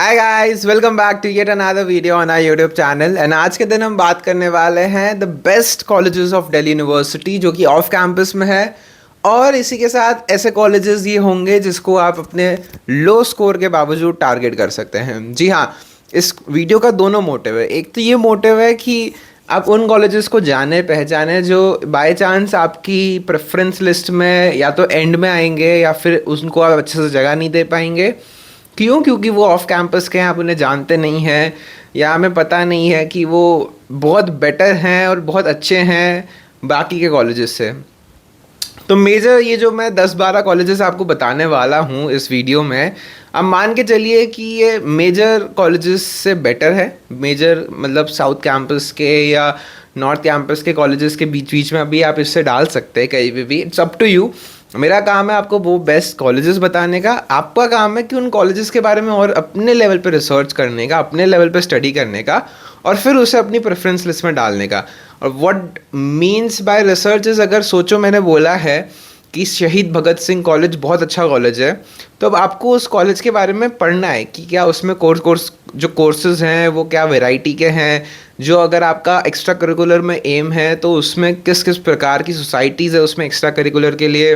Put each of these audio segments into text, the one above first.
Hi guys, welcome back to yet another video on our YouTube channel. And आज के दिन हम बात करने वाले हैं the best colleges of Delhi university जो कि ऑफ कैंपस में है। और इसी के साथ ऐसे कॉलेजेस ये होंगे जिसको आप अपने लो स्कोर के बावजूद टारगेट कर सकते हैं। जी हाँ, इस वीडियो का दोनों मोटिव है। एक तो ये मोटिव है कि आप उन कॉलेजेस को जाने पहचाने जो बाय चांस आपकी प्रेफरेंस लिस्ट में या तो एंड में आएंगे या फिर उनको आप अच्छे से जगह नहीं दे पाएंगे। क्यों? क्योंकि वो ऑफ कैंपस के हैं, आप उन्हें जानते नहीं हैं या हमें पता नहीं है कि वो बहुत बेटर हैं और बहुत अच्छे हैं बाकी के कॉलेजेस से। तो मेजर ये जो मैं 10-12 कॉलेजेस आपको बताने वाला हूँ इस वीडियो में, अब मान के चलिए कि ये मेजर कॉलेजेस से बेटर है। मेजर मतलब साउथ कैंपस के या नॉर्थ कैंपस के कॉलेजेस के बीच बीच में अभी आप इससे डाल सकते हैं कहीं भी। It's up to you. मेरा काम है आपको वो बेस्ट कॉलेजेस बताने का। आपका काम है कि उन कॉलेजेस के बारे में और अपने लेवल पे रिसर्च करने का, अपने लेवल पे स्टडी करने का और फिर उसे अपनी प्रेफरेंस लिस्ट में डालने का। और what means by research is, अगर सोचो मैंने बोला है कि शहीद भगत सिंह कॉलेज बहुत अच्छा कॉलेज है, तो अब आपको उस कॉलेज के बारे में पढ़ना है कि क्या उसमें कोर्स जो कोर्सेज हैं वो क्या वैरायटी के हैं। जो अगर आपका एक्स्ट्रा करिकुलर में एम है तो उसमें किस किस प्रकार की सोसाइटीज़ है उसमें एक्स्ट्रा करिकुलर के लिए,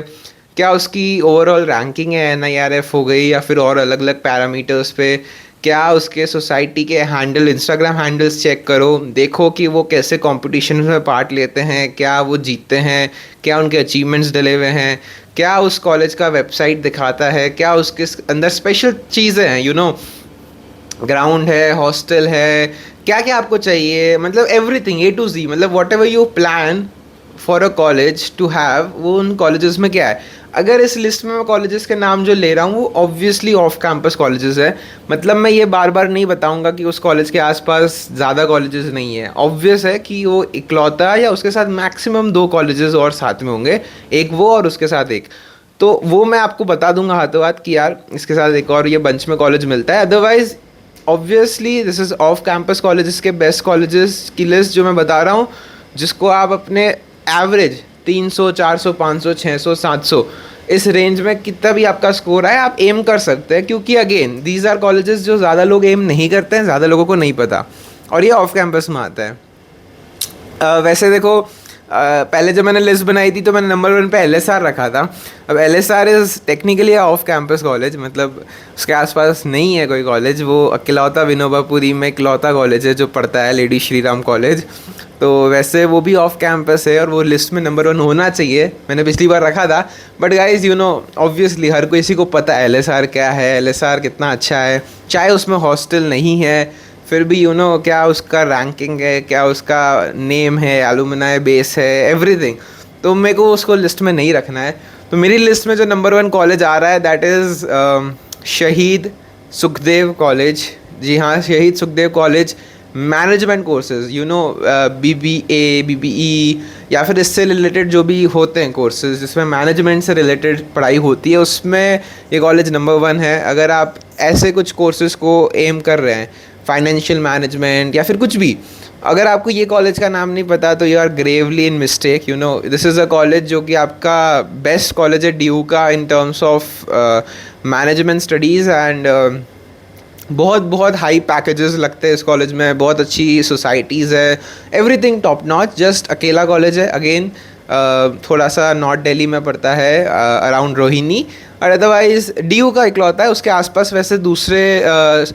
क्या उसकी ओवरऑल रैंकिंग है NIRF हो गई या फिर और अलग अलग पैरामीटर्स पे, क्या उसके सोसाइटी के हैंडल इंस्टाग्राम हैंडल्स चेक करो, देखो कि वो कैसे कंपटीशन में पार्ट लेते हैं, क्या वो जीतते हैं, क्या उनके अचीवमेंट्स डले हुए हैं, क्या उस कॉलेज का वेबसाइट दिखाता है, क्या उसके अंदर स्पेशल चीज़ें हैं, ग्राउंड है, हॉस्टल है, क्या क्या आपको चाहिए, मतलब एवरीथिंग A to Z, मतलब whatever you plan for a college to have, वो उन कॉलेजेस में क्या है। अगर इस लिस्ट में मैं कॉलेजेस के नाम जो ले रहा हूँ वो ऑब्वियसली ऑफ कैंपस कॉलेजेस है। मतलब मैं ये बार बार नहीं बताऊंगा कि उस कॉलेज के आसपास ज़्यादा कॉलेजेस नहीं है। ऑब्वियस है कि वो इकलौता या उसके साथ मैक्सिमम 2 कॉलेजेस और साथ में होंगे, एक वो और उसके साथ एक। तो वो मैं आपको बता दूंगा हाथों हाथ कि यार इसके साथ एक और ये बंच में कॉलेज मिलता है। Otherwise obviously this is off campus colleges के बेस्ट कॉलेजेस की लिस्ट जो मैं बता रहा हूँ, जिसको आप अपने एवरेज 300, 400, 500, 600, 700 इस रेंज में कितना भी आपका स्कोर आए आप एम कर सकते हैं। क्योंकि अगेन दीज आर कॉलेजेस जो ज़्यादा लोग एम नहीं करते हैं, ज़्यादा लोगों को नहीं पता, और ये ऑफ कैंपस में आता है। वैसे देखो, पहले जब मैंने लिस्ट बनाई थी तो मैंने नंबर 1 पे LSR रखा था। अब LSR is technically off campus college, मतलब उसके आसपास नहीं है कोई कॉलेज। वो अकेलौता विनोबापुरी में इकलौता कॉलेज है जो पढ़ता है, लेडी श्री राम कॉलेज। तो वैसे वो भी ऑफ कैंपस है और वो लिस्ट में नंबर 1 होना चाहिए। मैंने पिछली बार रखा था, बट गाइज ऑब्वियसली हर किसी को पता है LSR क्या है, LSR कितना अच्छा है। चाहे उसमें हॉस्टल नहीं है फिर भी क्या उसका रैंकिंग है, क्या उसका नेम है, एलुमनाई बेस है, एवरीथिंग। तो मेरे को उसको लिस्ट में नहीं रखना है। तो मेरी लिस्ट में जो नंबर 1 कॉलेज आ रहा है दैट इज़ शहीद सुखदेव कॉलेज। जी हाँ, शहीद Sukhdev college management courses, BBA, BBE या फिर इससे रिलेटेड जो भी होते हैं कोर्सेज जिसमें मैनेजमेंट से रिलेटेड पढ़ाई होती है, उसमें ये कॉलेज नंबर 1 है। अगर आप ऐसे कुछ कोर्सेज को एम कर रहे हैं, फाइनेंशियल मैनेजमेंट या फिर कुछ भी, अगर आपको ये कॉलेज का नाम नहीं पता तो you are gravely in mistake. This is a college जो कि आपका बेस्ट कॉलेज है DU का in terms of management studies. And बहुत बहुत हाई पैकेजेस लगते हैं इस कॉलेज में, बहुत अच्छी सोसाइटीज़ है, एवरीथिंग टॉप नॉच। जस्ट अकेला कॉलेज है, अगेन थोड़ा सा नॉर्थ दिल्ली में पड़ता है, अराउंड रोहिणी। और अदरवाइज़ DU का इकलौता है। उसके आसपास वैसे दूसरे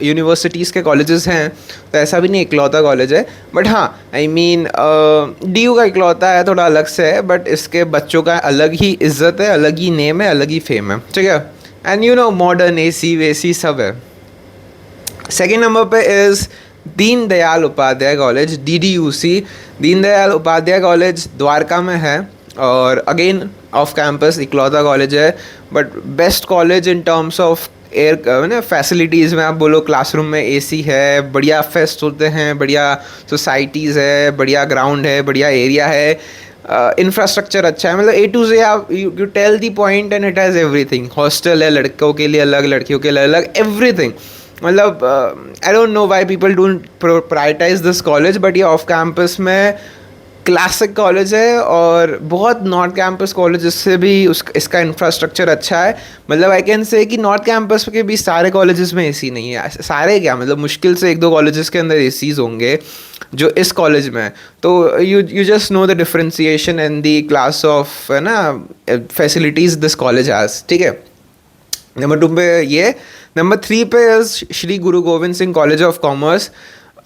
यूनिवर्सिटीज़ के कॉलेजेस हैं, तो ऐसा भी नहीं इकलौता कॉलेज है। बट हाँ, आई मीन DU का इकलौता है, थोड़ा अलग से है, बट इसके बच्चों का अलग ही इज्जत है, अलग ही नेम है, अलग ही फेम है, ठीक है। एंड मॉडर्न AC वेसी सब है। सेकेंड नंबर पे is Deen Dayal Upadhyay college, DDUC। Deen Dayal Upadhyay college Dwarka में है और अगेन ऑफ कैंपस इकलौता कॉलेज है, but best college in terms of air facilities में। आप बोलो क्लासरूम में AC है, बढ़िया फेस्ट होते हैं, बढ़िया सोसाइटीज़ है, बढ़िया ग्राउंड है, बढ़िया एरिया है, इंफ्रास्ट्रक्चर अच्छा है। मतलब A to Z आप you tell the point and it has everything. Hostel है, लड़कों के लिए अलग, लड़कियों के लिए अलग, एवरीथिंग। मतलब I don't know why people don't prioritise this college, but ये ऑफ कैंपस में क्लासिक कॉलेज है और बहुत नॉर्थ कैंपस कॉलेज से भी इसका इंफ्रास्ट्रक्चर अच्छा है। मतलब आई कैन से कि नॉर्थ कैंपस के भी सारे कॉलेजेस में एसी नहीं है, सारे क्या मतलब मुश्किल से एक दो कॉलेजेस के अंदर एसीज होंगे जो इस कॉलेज में है। तो you just know the differentiation in the class of है ना फैसिलिटीज़ दिस कॉलेज हैज़, ठीक है। नंबर 2 पे ये, नंबर 3 पे श्री गुरु Govind Singh college of commerce.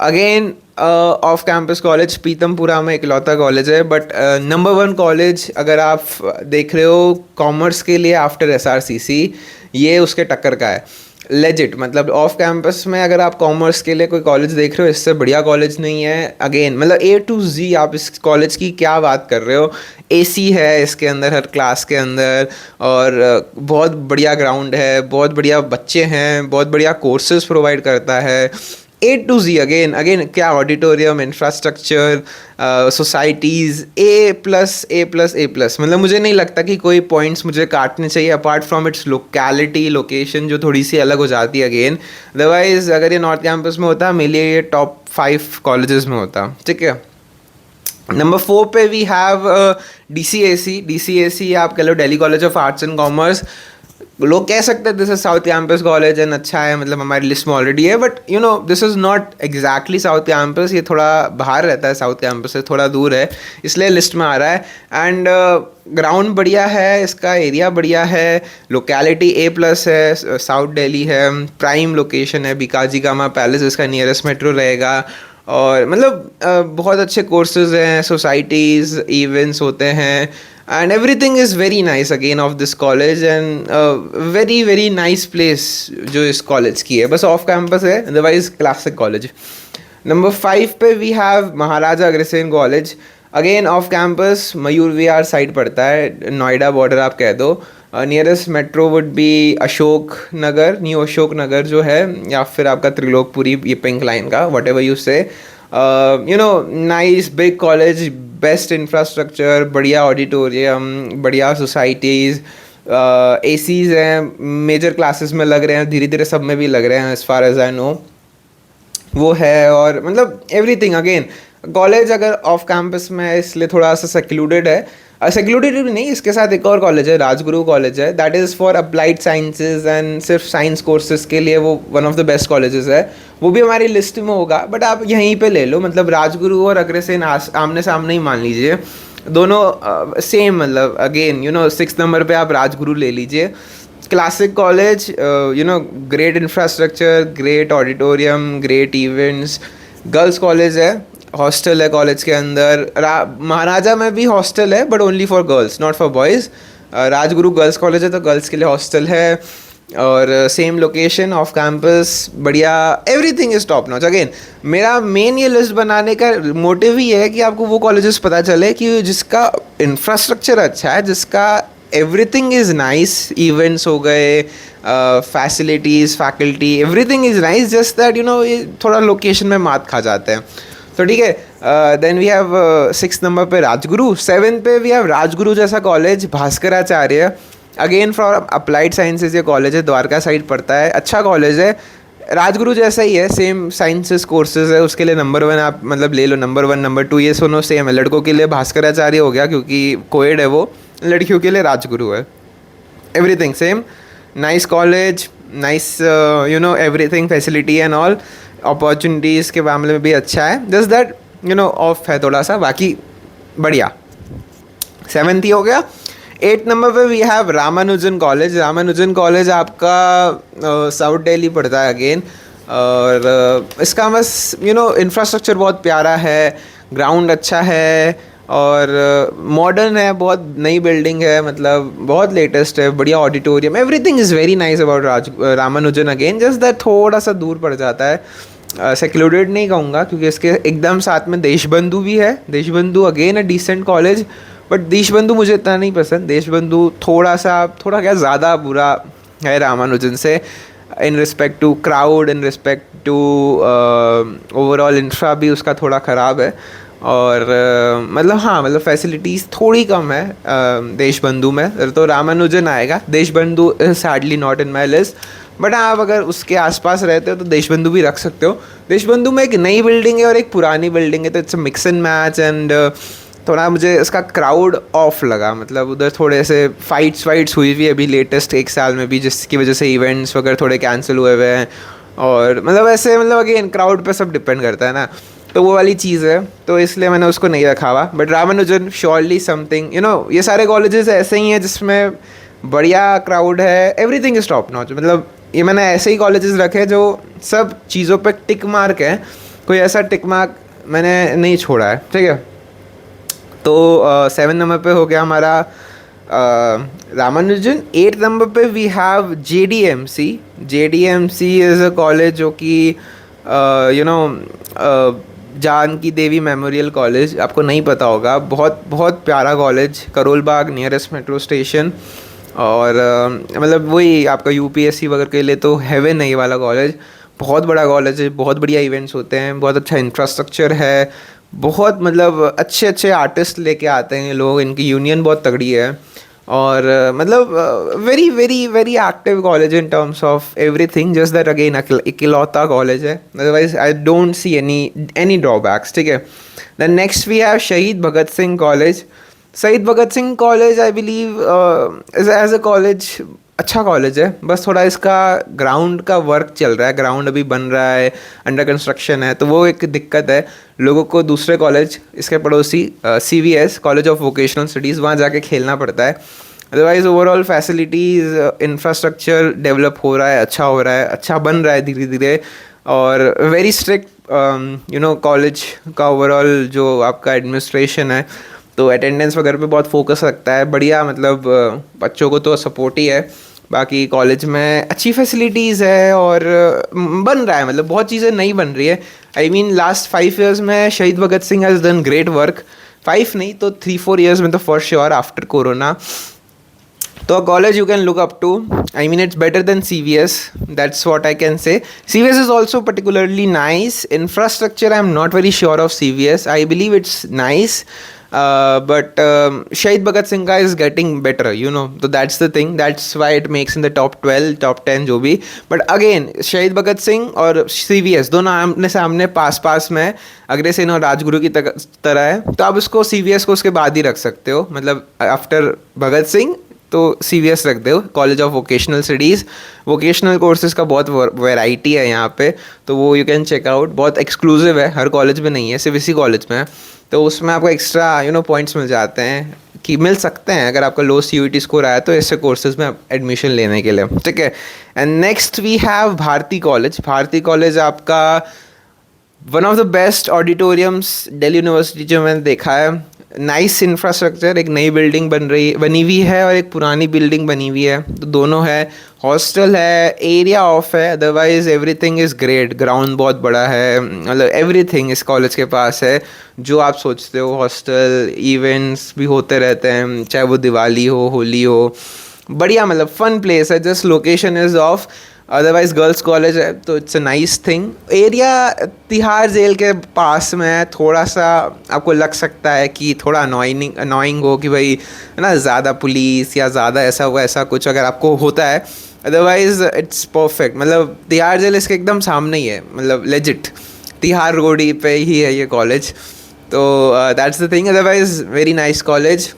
Again off campus college, Pitampura में इकलौता कॉलेज है, बट नंबर 1 कॉलेज अगर आप देख रहे हो कॉमर्स के लिए आफ्टर SRCC, ये उसके टक्कर का है लेजिट। मतलब ऑफ कैंपस में अगर आप कॉमर्स के लिए कोई कॉलेज देख रहे हो, इससे बढ़िया कॉलेज नहीं है। अगेन मतलब A to Z आप इस कॉलेज की क्या बात कर रहे हो। AC है इसके अंदर हर क्लास के अंदर, और बहुत बढ़िया ग्राउंड है, बहुत बढ़िया बच्चे हैं, बहुत बढ़िया कोर्सेज प्रोवाइड करता है। A to Z अगेन क्या ऑडिटोरियम, इंफ्रास्ट्रक्चर, सोसाइटीज़, A+, मतलब मुझे नहीं लगता कि कोई पॉइंट्स मुझे काटने चाहिए apart from its locality, location जो थोड़ी सी अलग हो जाती है अगेन। अदरवाइज अगर ये नॉर्थ कैंपस में होता मेरे लिए ये टॉप 5 कॉलेजेस में होता, ठीक है। नंबर 4 पे वी हैव DCAC आप कह लो Delhi college of arts and commerce. लोग कह सकते हैं this is south campus college and अच्छा है, मतलब हमारी लिस्ट में ऑलरेडी है, but you know this is not exactly south campus, ये थोड़ा बाहर रहता है साउथ कैंपस से, थोड़ा दूर है, इसलिए लिस्ट में आ रहा है। एंड ग्राउंड बढ़िया है, इसका एरिया बढ़िया है, लोकेलिटी A+ है, साउथ दिल्ली है, प्राइम लोकेशन है, बीकाजी गामा पैलेस इसका नियरेस्ट मेट्रो रहेगा, और मतलब बहुत अच्छे कोर्सेज हैं, सोसाइटीज़, इवेंट्स होते हैं, and everything is very nice again of this college, and very nice place जो इस कॉलेज की है, बस ऑफ कैंपस है, अदरवाइज क्लासिक कॉलेज। नंबर 5 पे we have Maharaja Agrasen college, again off campus, Mayur Vihar side पड़ता है, नोएडा बॉर्डर आप कह दो। Nearest metro would be Ashok Nagar, new Ashok Nagar जो है, या फिर आपका त्रिलोकपुरी, ये पिंक लाइन का, whatever you say. You know nice big college, best infrastructure, बढ़िया ऑडिटोरियम, बढ़िया सोसाइटीज़, ACs हैं, मेजर क्लासेस में लग रहे हैं, धीरे धीरे सब में भी लग रहे हैं as far as I know, वो है। और मतलब एवरीथिंग अगेन कॉलेज अगर ऑफ कैंपस में है इसलिए थोड़ा सा सेक्लूडेड है, सेक्लूडेड भी नहीं, इसके साथ एक और कॉलेज है, राजगुरु कॉलेज है, that is for applied sciences and सिर्फ साइंस कोर्सेज के लिए वो one of the best colleges है, वो भी हमारी लिस्ट में होगा, बट आप यहीं पे ले लो। मतलब राजगुरु और अग्रसेन आमने सामने ही मान लीजिए, दोनों सेम, मतलब अगेन यू नो 6 नंबर पे आप राजगुरु ले लीजिए। Classic college, you know great infrastructure, great auditorium, great events, girls college है, हॉस्टल है कॉलेज के अंदर। महाराजा में भी हॉस्टल है but only for girls, not for boys. Rajguru girls college है तो गर्ल्स के लिए हॉस्टल है, और सेम लोकेशन ऑफ कैंपस, बढ़िया, everything is top notch. Again मेरा मेन ये लिस्ट बनाने का मोटिव ही है कि आपको वो कॉलेजेस पता चले कि जिसका इंफ्रास्ट्रक्चर अच्छा है, जिसका एवरीथिंग इज़ नाइस, इवेंट्स हो गए, facilities, faculty, everything is nice, just that you know ये थोड़ा लोकेशन में मात खा जाते हैं। तो ठीक है, देन वी हैव 6 नंबर पे राजगुरु, 7 पे वी हैव राजगुरु जैसा college, Bhaskaracharya, again for applied sciences ये कॉलेज है, द्वारका साइड पड़ता है, अच्छा कॉलेज है, राजगुरु जैसा ही है, सेम साइंसेस कोर्सेज है, उसके लिए नंबर 1 आप मतलब ले लो, नंबर 1 नंबर 2 ये सुनो सेम है। लड़कों के लिए भास्कराचार्य हो गया क्योंकि कोएड है वो, लड़कियों के लिए राजगुरु है, everything same, nice college, nice you know everything, facility and all, opportunities के मामले में भी अच्छा है, just that you know of है थोड़ा सा, बाकी बढ़िया। 7th ही हो गया। 8 नंबर पे we have Ramanujan College. Ramanujan College आपका साउथ दिल्ली पड़ता है अगेन, और इसका बस यू नो इंफ्रास्ट्रक्चर बहुत प्यारा है, ग्राउंड अच्छा है, और मॉडर्न है, बहुत नई बिल्डिंग है, मतलब बहुत लेटेस्ट है, बढ़िया auditorium, everything is very nice about Ramanujan again, just that थोड़ा सा दूर पड़ जाता है, सेक्लूडेड नहीं कहूँगा क्योंकि इसके एकदम साथ में देशबंधु भी है। Deshbandhu again a decent college, but Deshbandhu मुझे इतना नहीं पसंद, देशबंधु थोड़ा क्या ज़्यादा बुरा है रामानुजन से, in respect to crowd, in respect to overall infra भी उसका थोड़ा ख़राब है, और मतलब हाँ मतलब फैसिलिटीज़ थोड़ी कम है देशबंधु में, तो रामानुजन आएगा। Deshbandhu sadly not in my list, but आप अगर उसके आसपास रहते हो तो देशबंधु भी रख सकते हो। देशबंधु में एक नई बिल्डिंग है और एक पुरानी बिल्डिंग है, तो it's a mix and match, and थोड़ा मुझे इसका क्राउड ऑफ लगा, मतलब उधर थोड़े से फाइट्स हुई हुई अभी लेटेस्ट 1 साल में भी, जिसकी वजह से इवेंट्स वगैरह थोड़े कैंसिल हुए हुए हैं। और मतलब ऐसे मतलब अगेन क्राउड पे सब डिपेंड करता है ना, तो वो वाली चीज़ है, तो इसलिए मैंने उसको नहीं रखा हुआ। बट रामानुजन श्योरली समथिंग, ये सारे कॉलेजेस ऐसे ही हैं जिसमें बढ़िया क्राउड है, एवरीथिंग इज टॉप नॉच। मतलब ये मैंने ऐसे ही कॉलेजेस रखे जो सब चीज़ों पे टिक मार्क है, कोई ऐसा टिक मार्क मैंने नहीं छोड़ा है, ठीक है। तो 7 नंबर पे हो गया हमारा रामानुजन। 8 नंबर पे we have JDMC। JDMC is a college जो कि जानकी देवी मेमोरियल कॉलेज, आपको नहीं पता होगा, बहुत बहुत प्यारा college, Karol Bagh nearest metro station. और मतलब वही आपका UPSC वगैरह के लिए तो हेवन है ये वाला कॉलेज। बहुत बड़ा कॉलेज है, बहुत बढ़िया इवेंट्स होते हैं, बहुत अच्छा इंफ्रास्ट्रक्चर है, बहुत मतलब अच्छे अच्छे आर्टिस्ट लेके आते हैं लोग, इनकी यूनियन बहुत तगड़ी है। और मतलब very very very active college in terms of everything, just that again इकलौता कॉलेज है, otherwise I don't see any drawbacks, ठीक है। देन नेक्स्ट वी हैव शहीद Bhagat Singh college. Shaheed Bhagat Singh college I believe as a college अच्छा कॉलेज है, बस थोड़ा इसका ग्राउंड का वर्क चल रहा है, ग्राउंड अभी बन रहा है, अंडर कंस्ट्रक्शन है, तो वो एक दिक्कत है। लोगों को दूसरे कॉलेज इसके पड़ोसी CVS college of vocational studies वहाँ जाके खेलना पड़ता है। Otherwise overall facilities infrastructure develop हो रहा है, अच्छा हो रहा है, अच्छा बन रहा है धीरे धीरे। और वेरी स्ट्रिक्ट कॉलेज का ओवरऑल जो आपका एडमिनिस्ट्रेशन है, तो अटेंडेंस वगैरह पे बहुत फोकस रखता है, बढ़िया, मतलब बच्चों को तो सपोर्ट ही है। बाकी कॉलेज में अच्छी फैसिलिटीज़ है और बन रहा है, मतलब बहुत चीज़ें नई बन रही है। आई मीन लास्ट 5 ईयर्स में Shaheed Bhagat Singh has done great work, 5 नहीं तो 3-4 ईयर्स में तो फॉर श्योर आफ्टर कोरोना। तो a college you can look up to. I mean, it's better than CVS. That's what I can say. CVS is also particularly nice. Infrastructure, I'm not very sure of CVS. I believe it's nice. But Shahid Bhagat Singh is getting better, So that's the thing. That's why it makes in the top 12, top 10 जो भी. But again, Shahid Bhagat Singh और CVS दोनों आमने सामने पास में, अग्रसेन और राजगुरु की तरह है, तो आप उसको CVS को उसके बाद ही रख सकते हो, मतलब आफ्टर भगत सिंह तो CVS रख दो, college of vocational studies. Vocational courses का बहुत वैरायटी है यहाँ पे, तो वो यू कैन चेक आउट, बहुत एक्सक्लूसिव है, हर कॉलेज में नहीं है, सिर्फ इसी कॉलेज में है, तो उसमें आपको एक्स्ट्रा पॉइंट्स मिल जाते हैं, कि मिल सकते हैं अगर आपका लो CUET स्कोर आया तो ऐसे कोर्सेज में एडमिशन लेने के लिए, ठीक है। And next we have Bharati college. Bharati college आपका one of the best auditoriums Delhi university जो मैंने देखा है। नाइस इंफ्रास्ट्रक्चर, एक नई बिल्डिंग बनी हुई है और एक पुरानी बिल्डिंग बनी हुई है, तो दोनों है, हॉस्टल है, एरिया ऑफ है, otherwise everything is great, ground बहुत बड़ा है, मतलब एवरीथिंग इस कॉलेज के पास है जो आप सोचते हो। हॉस्टल इवेंट्स भी होते रहते हैं, चाहे वो दिवाली हो, होली हो, बढ़िया, मतलब फन प्लेस है, just location is off, otherwise girls college है, तो it's a nice thing. Area Tihar jail के पास में है, थोड़ा सा आपको लग सकता है कि थोड़ा अनोइंग हो कि भाई है ना, ज़्यादा पुलिस या ज़्यादा ऐसा हुआ ऐसा कुछ अगर आपको होता है, अदरवाइज इट्स परफेक्ट। मतलब तिहाड़ जेल इसके एकदम सामने ही है, मतलब लेजिट तिहाड़ रोड पे ही है ये कॉलेज, तो that's the thing, otherwise very nice college.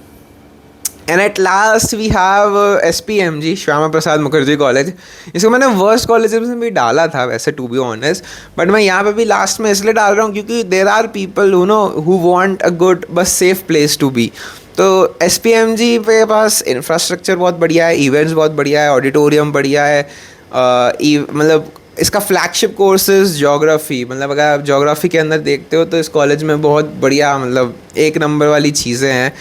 And at last we have SPMG, Shyama Prasad Mukherjee College. इसको मैंने वर्स्ट कॉलेज में भी डाला था वैसे, टू बी ऑनेस्ट, बट मैं यहाँ पे भी लास्ट में इसलिए डाल रहा हूँ क्योंकि there are people who want a good बस सेफ प्लेस टू बी। तो SPMG पे पास इंफ्रास्ट्रक्चर बहुत बढ़िया है, इवेंट्स बहुत बढ़िया है, ऑडिटोरियम बढ़िया है, मतलब इसका फ्लैगशिप कोर्सेज ज्योग्राफी, मतलब अगर आप ज्योग्राफी के अंदर देखते हो तो इस कॉलेज में बहुत बढ़िया, मतलब एक नंबर वाली चीज़ें हैं,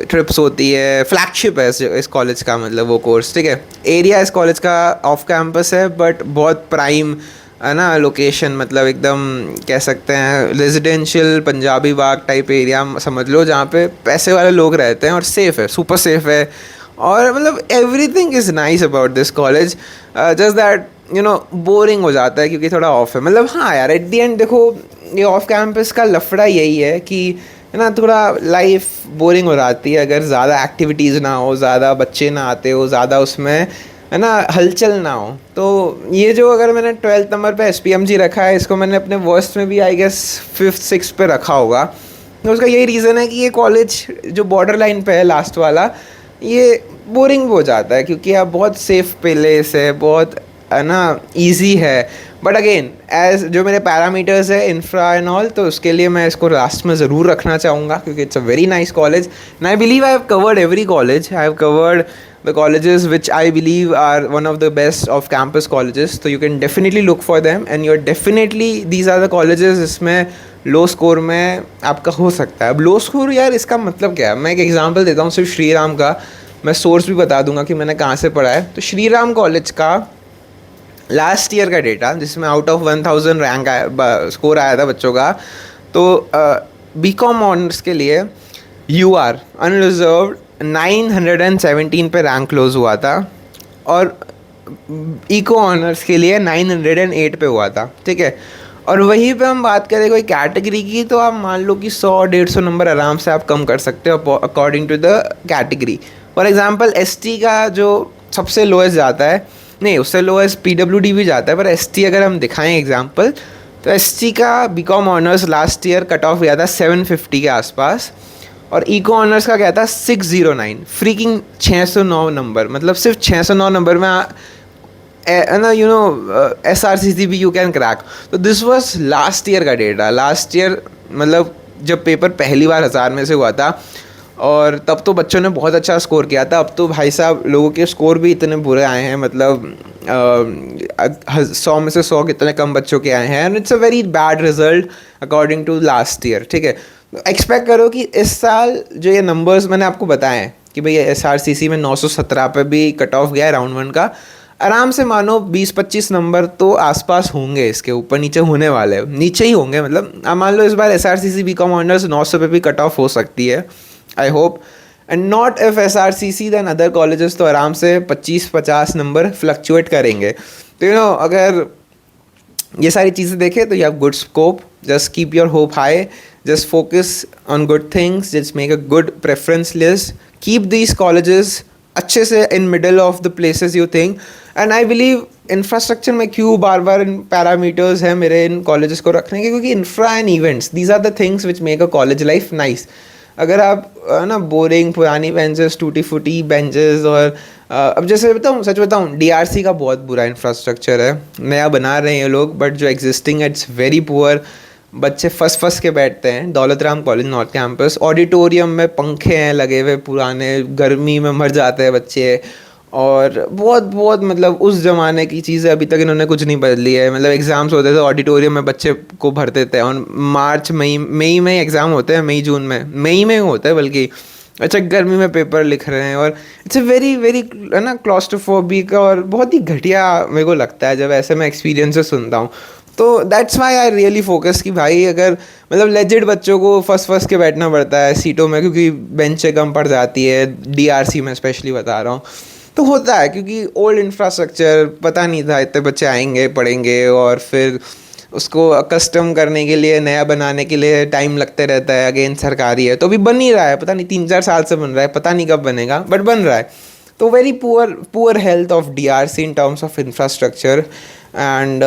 ट्रिप्स होती है, फ्लैगशिप है इस कॉलेज का, मतलब वो कोर्स, ठीक है। एरिया इस कॉलेज का ऑफ कैंपस है, बट बहुत प्राइम है ना लोकेशन, मतलब एकदम कह सकते हैं रेजिडेंशियल पंजाबी बाग टाइप एरिया समझ लो, जहाँ पे पैसे वाले लोग रहते हैं और सेफ़ है, सुपर सेफ है, और मतलब everything is nice about this college, just that boring हो जाता है क्योंकि थोड़ा ऑफ है। मतलब हाँ यार, एट दी एंड देखो, ये ऑफ कैंपस का लफड़ा यही है कि है ना, थोड़ा लाइफ बोरिंग हो जाती है अगर ज़्यादा एक्टिविटीज़ ना हो, ज़्यादा बच्चे ना आते हो, ज़्यादा उसमें है ना हलचल ना हो। तो ये जो अगर मैंने 12th नंबर पे SPMG रखा है, इसको मैंने अपने वर्स्ट में भी आई गेस 5th 6th पे रखा होगा, तो उसका यही रीज़न है कि ये कॉलेज जो बॉर्डर लाइन पे है लास्ट वाला, ये बोरिंग हो जाता है क्योंकि आप बहुत सेफ प्लेस है, बहुत है ना ईजी है। बट अगेन एज जो मेरे पैरामीटर्स है इंफ्रा एंड ऑल, तो उसके लिए मैं इसको लास्ट में ज़रूर रखना चाहूँगा क्योंकि it's a very nice college and I believe I have covered every college, I have covered the colleges which I believe are one of the best of campus colleges, so you can definitely look for them and you're definitely these are the colleges जिसमें लो score में आपका हो सकता है। अब लो score यार इसका मतलब क्या है, मैं एक एग्जांपल देता हूँ सिर्फ श्री राम का, मैं सोर्स भी बता दूंगा कि मैंने कहाँ से पढ़ा है। तो श्री राम कॉलेज का लास्ट ईयर का डेटा जिसमें आउट ऑफ 1000 रैंक आया, स्कोर आया था बच्चों का, तो बी कॉम ऑनर्स के लिए यू आर अनरिजर्व्ड 917 पे रैंक क्लोज हुआ था और इको ऑनर्स के लिए 908 पे हुआ था, ठीक है। और वहीं पे हम बात करें कोई कैटेगरी की, तो आप मान लो कि 100-150 नंबर आराम से आप कम कर सकते हो according to the category. For example ST का जो सबसे लोएस्ट जाता है, नहीं उससे लोएस्ट पीडब्ल्यूडी भी जाता है, पर एसटी अगर हम दिखाएं एग्जांपल, तो एसटी का BCom honours last year cut off गया था 750 के आसपास और इको ऑनर्स का क्या था 609, फ्रीकिंग 609 नंबर, मतलब सिर्फ 609 नंबर में ना यू नो SRCC भी यू कैन क्रैक। तो दिस वाज लास्ट ईयर का डेटा, लास्ट ईयर मतलब जब पेपर पहली बार 1000 में से हुआ था और तब तो बच्चों ने बहुत अच्छा स्कोर किया था। अब तो भाई साहब लोगों के स्कोर भी इतने बुरे आए हैं, मतलब 100 में से 100 कितने कम बच्चों के आए हैं and it's a very bad result according to last year, ठीक है। एक्सपेक्ट करो कि इस साल जो ये नंबर्स मैंने आपको बताए हैं कि भाई SRCC में 917 पे भी कट ऑफ गया है राउंड 1 का, आराम से मानो 20-25 नंबर तो आसपास होंगे, इसके ऊपर नीचे होने वाले, नीचे ही होंगे। मतलब आप मान लो इस बार SRCC बीकॉम ऑनर्स 900 पे भी कट ऑफ हो सकती है, I hope, and not if SRCC then other colleges तो आराम से 25-50 नंबर फ्लक्चुएट करेंगे। तो यू नो अगर ये सारी चीज़ें देखें तो you have good scope, just keep your hope high, just focus on good things, just make a good preference list, keep these colleges अच्छे से in middle of the places you think, and I believe infrastructure में क्यों बार बार इन parameters हैं मेरे इन colleges को रखने के, क्योंकि infra and events these are the things which make a college life nice। अगर आप ना बोरिंग पुरानी बेंचेस टूटी फूटी बेंचेस और अब जैसे बताऊँ सच बताऊँ DRC का बहुत बुरा इंफ्रास्ट्रक्चर है, नया बना रहे हैं ये लोग बट जो एग्जिस्टिंग है इट्स वेरी पुअर, बच्चे फंस के बैठते हैं। Daulat Ram college north campus auditorium में पंखे हैं लगे हुए पुराने, गर्मी में मर जाते हैं बच्चे, और बहुत मतलब उस ज़माने की चीज़ें अभी तक इन्होंने कुछ नहीं बदली है। मतलब एग्ज़ाम्स होते थे ऑडिटोरियम में बच्चे को भरते थे और मई में एग्ज़ाम होते हैं, मई में होते हैं बल्कि, अच्छा गर्मी में पेपर लिख रहे हैं और इट्स अ वेरी है ना क्लॉस्ट्रोफोबिक और बहुत ही घटिया मेरे को लगता है जब ऐसे मैं एक्सपीरियंसेस सुनता हूँ। तो that's why I really focus कि भाई अगर मतलब लेजिड बच्चों को फंस के बैठना पड़ता है सीटों में क्योंकि बेंचें कम पड़ जाती है, DRC में स्पेशली बता रहा हूँ, तो होता है क्योंकि ओल्ड इंफ्रास्ट्रक्चर पता नहीं था इतने बच्चे आएंगे पढ़ेंगे और फिर उसको कस्टम करने के लिए नया बनाने के लिए टाइम लगते रहता है। अगेन सरकारी है तो अभी बन ही रहा है, पता नहीं 3-4 साल से बन रहा है, पता नहीं कब बनेगा बट बन रहा है। तो very poor health of DRC in terms of infrastructure and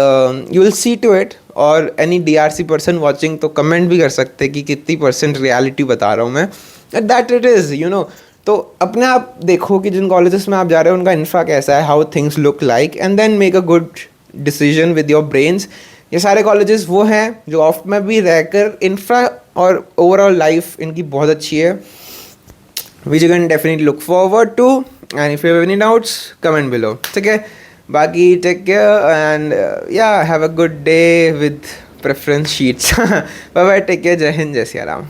you will see to it. और एनी DRC पर्सन वॉचिंग तो कमेंट भी कर सकते हैं कि कितनी % रियलिटी बता रहा हूँ मैं, that it is you know. तो अपने आप देखो कि जिन कॉलेजेस में आप जा रहे हो उनका इंफ्रा कैसा है, how things look like, and then make a good decision with your brains. ये सारे कॉलेजेस वो हैं जो ऑफ में भी रहकर इंफ्रा और ओवरऑल लाइफ इनकी बहुत अच्छी है, which you can definitely look forward to. And if you have any doubts comment below, ठीक है। बाकी टेक केयर एंड या have a good day with preference sheets. Bye bye, take care, जय हिंद, जय सिया राम।